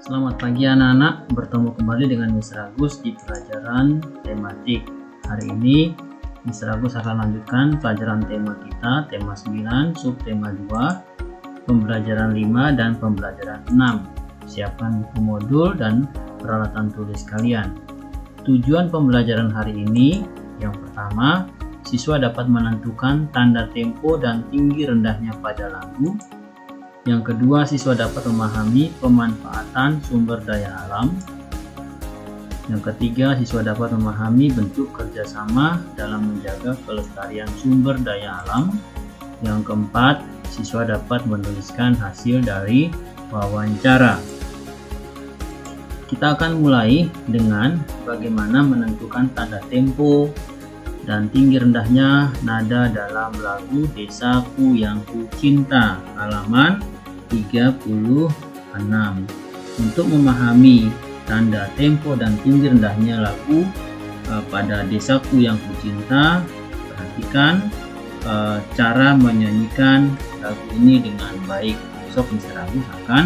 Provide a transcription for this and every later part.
Selamat pagi anak-anak, bertemu kembali dengan Mr. Agus di pelajaran tematik. Hari ini Mr. Agus akan lanjutkan pelajaran tema kita, tema 9, subtema 2, pembelajaran 5 dan pembelajaran 6. Siapkan buku modul dan peralatan tulis kalian. Tujuan pembelajaran hari ini, yang pertama, siswa dapat menentukan tanda tempo dan tinggi rendahnya pada lagu. Yang kedua, siswa dapat memahami pemanfaatan sumber daya alam. Yang ketiga, siswa dapat memahami bentuk kerjasama dalam menjaga kelestarian sumber daya alam. Yang keempat, siswa dapat menuliskan hasil dari wawancara. Kita akan mulai dengan bagaimana menentukan tanda tempo dan tinggi rendahnya nada dalam lagu Desaku Yang Ku Cinta, halaman 36. Untuk memahami tanda tempo dan tinggi rendahnya lagu pada Desaku Yang Ku Cinta, perhatikan cara menyanyikan lagu ini dengan baik. Besok Mr. Agus akan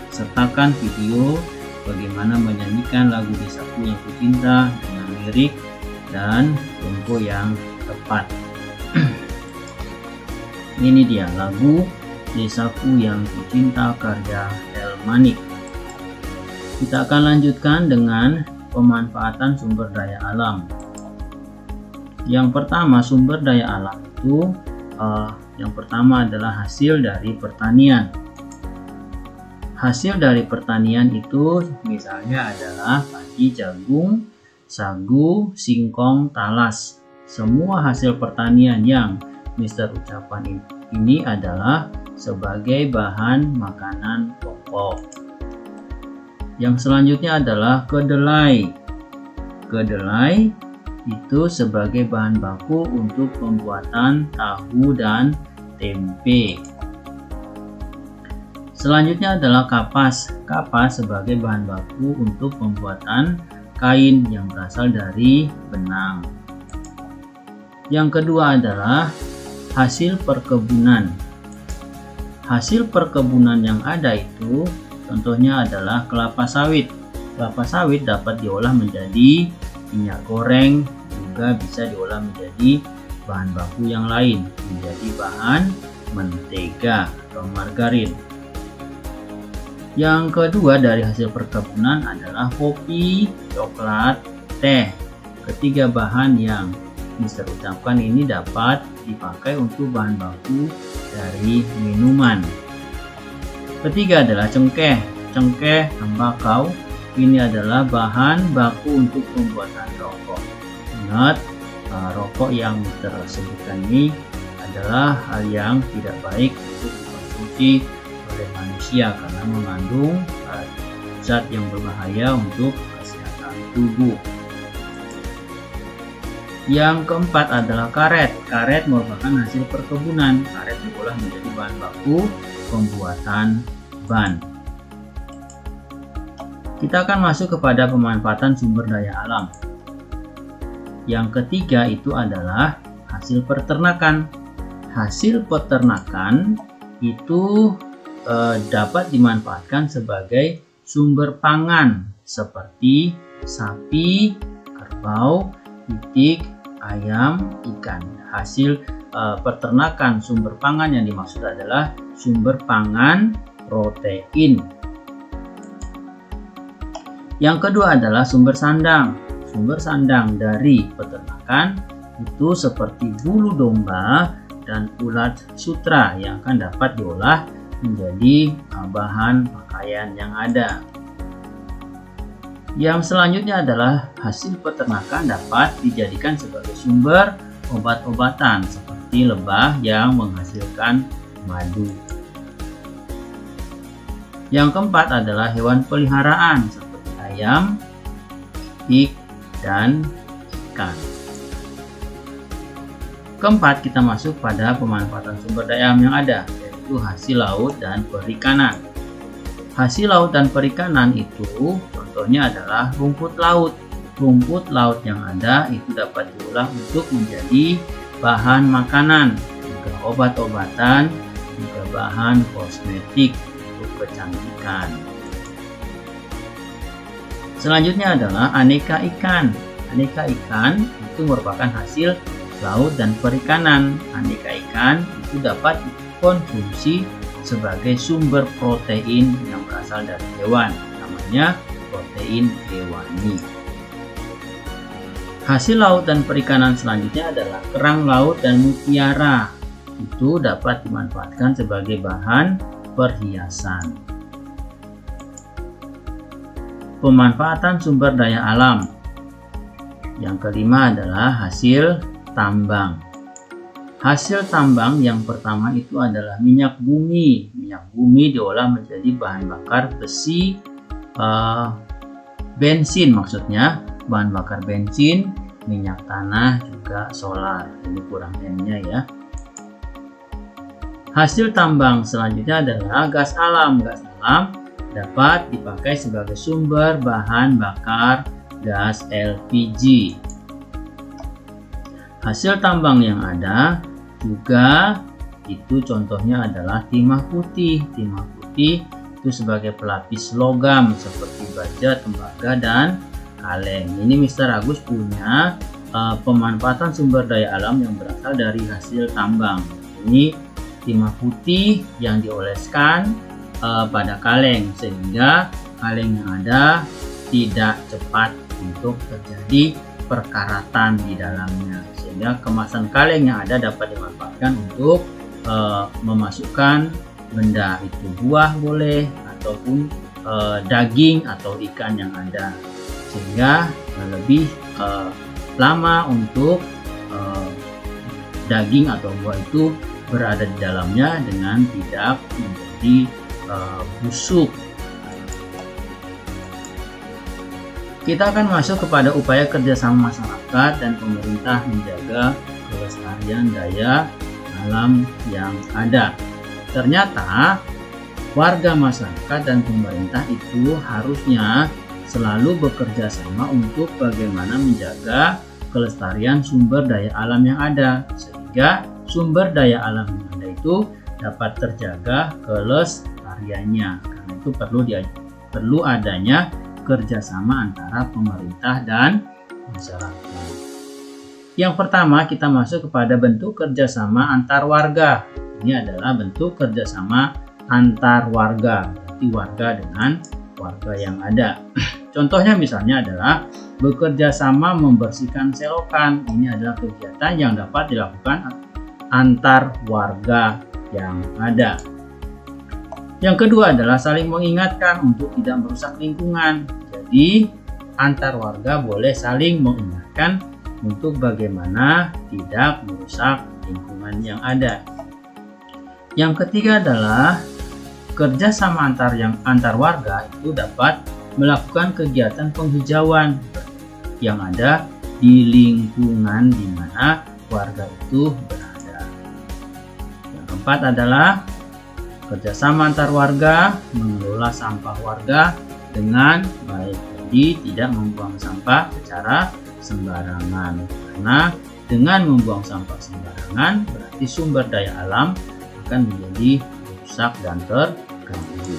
sertakan video bagaimana menyanyikan lagu Desaku Yang Ku Cinta dengan lirik dan tempo yang tepat. Ini dia lagu Desaku Yang Ku Cinta karya El Manik. Kita akan lanjutkan dengan pemanfaatan sumber daya alam. Yang pertama, sumber daya alam itu yang pertama adalah hasil dari pertanian. Hasil dari pertanian itu misalnya adalah padi, jagung, sagu, singkong, talas. Semua hasil pertanian yang Mister ucapan ini adalah sebagai bahan makanan pokok. Yang selanjutnya adalah kedelai. Kedelai itu sebagai bahan baku untuk pembuatan tahu dan tempe. Selanjutnya adalah kapas. Kapas sebagai bahan baku untuk pembuatan kain yang berasal dari benang. Yang kedua adalah hasil perkebunan. Hasil perkebunan yang ada itu contohnya adalah kelapa sawit. Kelapa sawit dapat diolah menjadi minyak goreng, juga bisa diolah menjadi bahan baku yang lain, menjadi bahan mentega atau margarin. Yang kedua dari hasil perkebunan adalah kopi, coklat, teh. Ketiga bahan yang Mister ucapkan ini dapat dipakai untuk bahan baku dari minuman. Ketiga adalah cengkeh. Cengkeh, tembakau, ini adalah bahan baku untuk pembuatan rokok. Ingat, rokok yang Mister sebutkan ini adalah hal yang tidak baik untuk dikonsumsi oleh manusia karena mengandung zat yang berbahaya untuk kesehatan tubuh. Yang keempat adalah karet. Karet merupakan hasil perkebunan. Karet diolah menjadi bahan baku pembuatan ban. Kita akan masuk kepada pemanfaatan sumber daya alam. Yang ketiga itu adalah hasil peternakan. Hasil peternakan itu dapat dimanfaatkan sebagai sumber pangan seperti sapi, kerbau, itik, ayam, ikan. Hasil peternakan sumber pangan yang dimaksud adalah sumber pangan protein. Yang kedua adalah sumber sandang. Sumber sandang dari peternakan itu seperti bulu domba dan ulat sutra yang akan dapat diolah menjadi bahan pakaian yang ada. Yang selanjutnya adalah hasil peternakan dapat dijadikan sebagai sumber obat-obatan seperti lebah yang menghasilkan madu. Yang keempat adalah hewan peliharaan seperti ayam, ikan, dan ikan. Keempat, kita masuk pada pemanfaatan sumber daya alam yang ada, yaitu hasil laut dan perikanan. Hasil laut dan perikanan itu contohnya adalah rumput laut. Rumput laut yang ada itu dapat diolah untuk menjadi bahan makanan, juga obat-obatan, juga bahan kosmetik untuk kecantikan. Selanjutnya adalah aneka ikan. Aneka ikan itu merupakan hasil laut dan perikanan. Aneka ikan itu dapat dikonsumsi sebagai sumber protein yang berasal dari hewan, namanya protein hewani. Hasil laut dan perikanan selanjutnya adalah kerang laut dan mutiara. Itu dapat dimanfaatkan sebagai bahan perhiasan. Pemanfaatan sumber daya alam. Yang kelima adalah hasil tambang. Hasil tambang yang pertama itu adalah minyak bumi. Minyak bumi diolah menjadi bahan bakar besi, bensin maksudnya, bahan bakar bensin, minyak tanah, juga solar. Ini kurang M-nya ya. Hasil tambang selanjutnya adalah gas alam. Gas alam dapat dipakai sebagai sumber bahan bakar gas LPG. Hasil tambang yang ada juga itu contohnya adalah timah putih. Timah putih itu sebagai pelapis logam seperti baja, tembaga, dan kaleng. Ini Mr. Agus punya pemanfaatan sumber daya alam yang berasal dari hasil tambang. Ini timah putih yang dioleskan pada kaleng sehingga kaleng yang ada tidak cepat untuk terjadi perkaratan di dalamnya, sehingga kemasan kaleng yang ada dapat dimanfaatkan untuk memasukkan benda itu, buah boleh ataupun daging atau ikan yang ada, sehingga lebih lama untuk daging atau buah itu berada di dalamnya dengan tidak menjadi busuk. Kita akan masuk kepada upaya kerjasama masyarakat dan pemerintah menjaga kelestarian daya alam yang ada. Ternyata warga masyarakat dan pemerintah itu harusnya selalu bekerja sama untuk bagaimana menjaga kelestarian sumber daya alam yang ada, sehingga sumber daya alam yang ada itu dapat terjaga kelestariannya. Karena itu perlu adanya kerjasama antara pemerintah dan masyarakat. Yang pertama kita masuk kepada bentuk kerjasama antar warga. Ini adalah bentuk kerjasama antar warga, berarti warga dengan warga yang ada. Contohnya misalnya adalah bekerja sama membersihkan selokan. Ini adalah kegiatan yang dapat dilakukan antar warga yang ada. Yang kedua adalah saling mengingatkan untuk tidak merusak lingkungan. Jadi antar warga boleh saling mengingatkan untuk bagaimana tidak merusak lingkungan yang ada. Yang ketiga adalah kerjasama antar warga itu dapat melakukan kegiatan penghijauan yang ada di lingkungan di mana warga itu berada. Yang keempat adalah kerjasama antar warga mengelola sampah warga dengan baik. Jadi tidak membuang sampah secara sembarangan, karena dengan membuang sampah sembarangan berarti sumber daya alam akan menjadi rusak dan terganggu.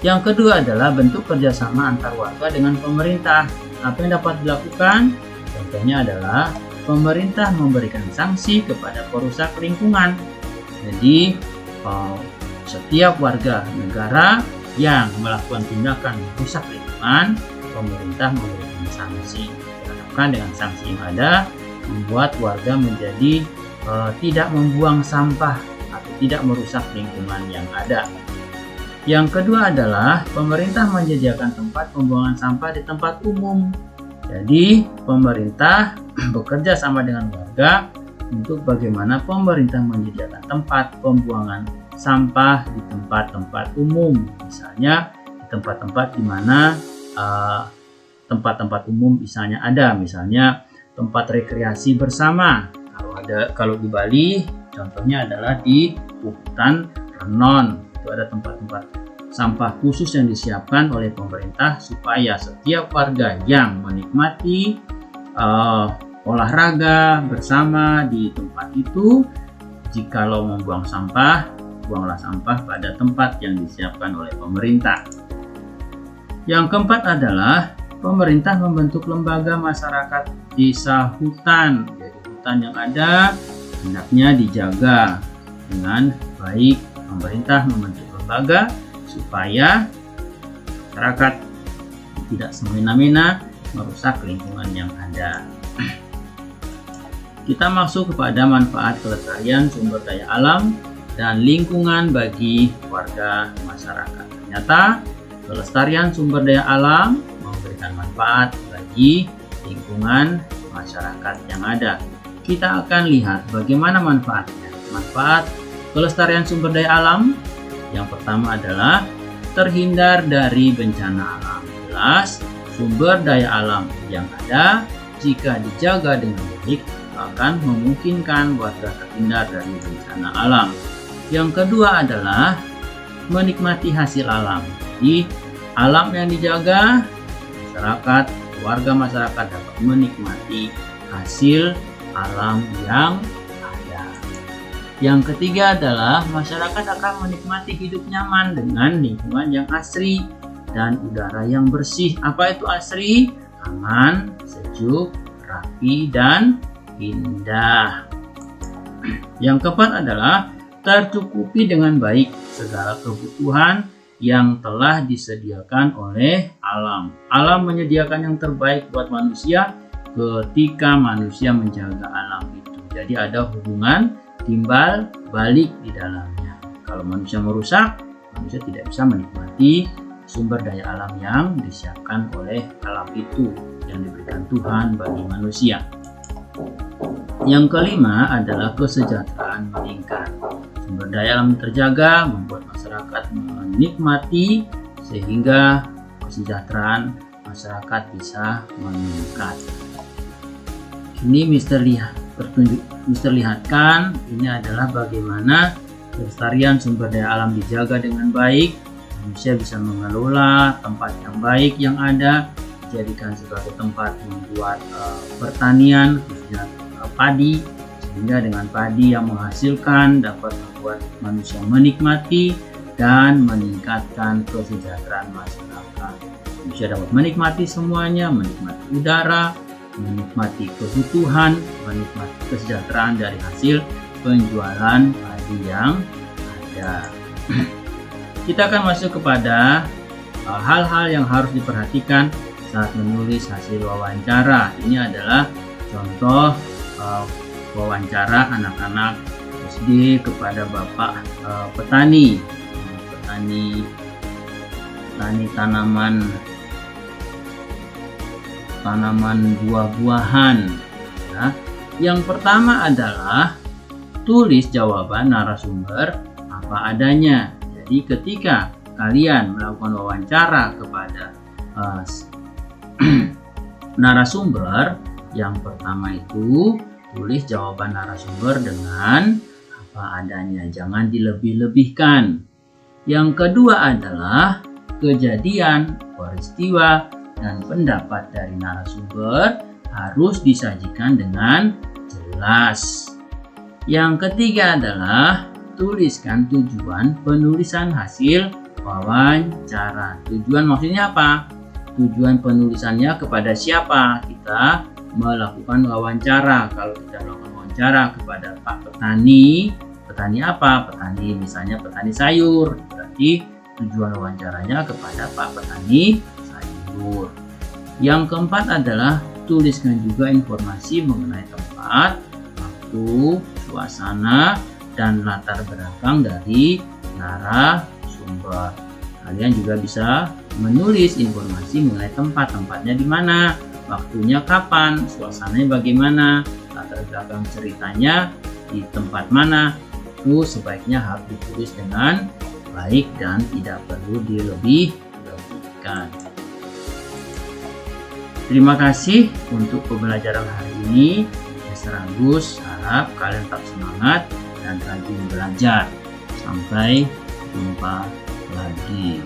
Yang kedua adalah bentuk kerjasama antar warga dengan pemerintah. Apa yang dapat dilakukan? Contohnya adalah pemerintah memberikan sanksi kepada perusak lingkungan. Jadi setiap warga negara yang melakukan tindakan merusak lingkungan, pemerintah memberikan sanksi. Diharapkan dengan sanksi yang ada membuat warga menjadi tidak membuang sampah atau tidak merusak lingkungan yang ada. Yang kedua adalah pemerintah menyediakan tempat pembuangan sampah di tempat umum. Jadi pemerintah bekerja sama dengan warga untuk bagaimana pemerintah menyediakan tempat pembuangan sampah di tempat-tempat umum. Misalnya di tempat-tempat di mana tempat-tempat umum misalnya ada, misalnya tempat rekreasi bersama. Kalau di Bali contohnya adalah di hutan Renon. Itu ada tempat-tempat sampah khusus yang disiapkan oleh pemerintah supaya setiap warga yang menikmati olahraga bersama di tempat itu, jikalau membuang sampah, buanglah sampah pada tempat yang disiapkan oleh pemerintah. Yang keempat adalah pemerintah membentuk lembaga masyarakat desa hutan. Jadi hutan yang ada hendaknya dijaga dengan baik. Pemerintah membentuk lembaga supaya masyarakat tidak semena-mena merusak lingkungan yang ada. Kita masuk kepada manfaat kelestarian sumber daya alam dan lingkungan bagi warga masyarakat. Ternyata kelestarian sumber daya alam memberikan manfaat bagi lingkungan masyarakat yang ada. Kita akan lihat bagaimana manfaatnya. Manfaat kelestarian sumber daya alam yang pertama adalah terhindar dari bencana alam. Jelas, sumber daya alam yang ada jika dijaga dengan baik akan memungkinkan warga terhindar dari bencana alam. Yang kedua adalah menikmati hasil alam. Jadi alam yang dijaga, masyarakat, warga masyarakat dapat menikmati hasil alam yang ada. Yang ketiga adalah masyarakat akan menikmati hidup nyaman dengan lingkungan yang asri dan udara yang bersih. Apa itu asri? Aman, sejuk, rapi, dan indah. Yang keempat adalah tercukupi dengan baik segala kebutuhan yang telah disediakan oleh alam. Alam menyediakan yang terbaik buat manusia ketika manusia menjaga alam itu. Jadi ada hubungan timbal balik di dalamnya. Kalau manusia merusak, manusia tidak bisa menikmati sumber daya alam yang disiapkan oleh alam itu yang diberikan Tuhan bagi manusia. Yang kelima adalah kesejahteraan meningkat. Sumber daya alam terjaga membuat masyarakat menikmati sehingga kesejahteraan masyarakat bisa meningkat. Ini Mister lihatkan ini adalah bagaimana kelestarian sumber daya alam dijaga dengan baik. Manusia bisa mengelola tempat yang baik yang ada, dijadikan sebagai tempat membuat pertanian, khususnya padi, sehingga dengan padi yang menghasilkan dapat membuat manusia menikmati dan meningkatkan kesejahteraan masyarakat. Manusia dapat menikmati semuanya, menikmati udara, menikmati kebutuhan, menikmati kesejahteraan dari hasil penjualan padi yang ada. Kita akan masuk kepada hal-hal yang harus diperhatikan saat menulis hasil wawancara. Ini adalah contoh wawancara anak-anak SD kepada Bapak petani tanaman buah-buahan. Ya. Yang pertama adalah tulis jawaban narasumber apa adanya. Jadi ketika kalian melakukan wawancara kepada narasumber, yang pertama itu tulis jawaban narasumber dengan apa adanya, jangan dilebih-lebihkan. Yang kedua adalah kejadian, peristiwa, dan pendapat dari narasumber harus disajikan dengan jelas. Yang ketiga adalah tuliskan tujuan penulisan hasil wawancara. Tujuan maksudnya apa? Tujuan penulisannya kepada siapa? Kita melakukan wawancara. Kalau kita melakukan wawancara kepada Pak Petani, petani apa? Petani misalnya petani sayur. Berarti tujuan wawancaranya kepada Pak Petani sayur. Yang keempat adalah tuliskan juga informasi mengenai tempat, waktu, suasana, dan latar belakang dari narasumber. Kalian juga bisa menulis informasi mengenai tempatnya di mana, waktunya kapan, suasananya bagaimana, latar belakang ceritanya di tempat mana. Itu sebaiknya harus ditulis dengan baik dan tidak perlu dilebih-lebihkan. Terima kasih untuk pembelajaran hari ini. Mister Agus harap kalian tetap semangat dan rajin belajar. Sampai jumpa lagi.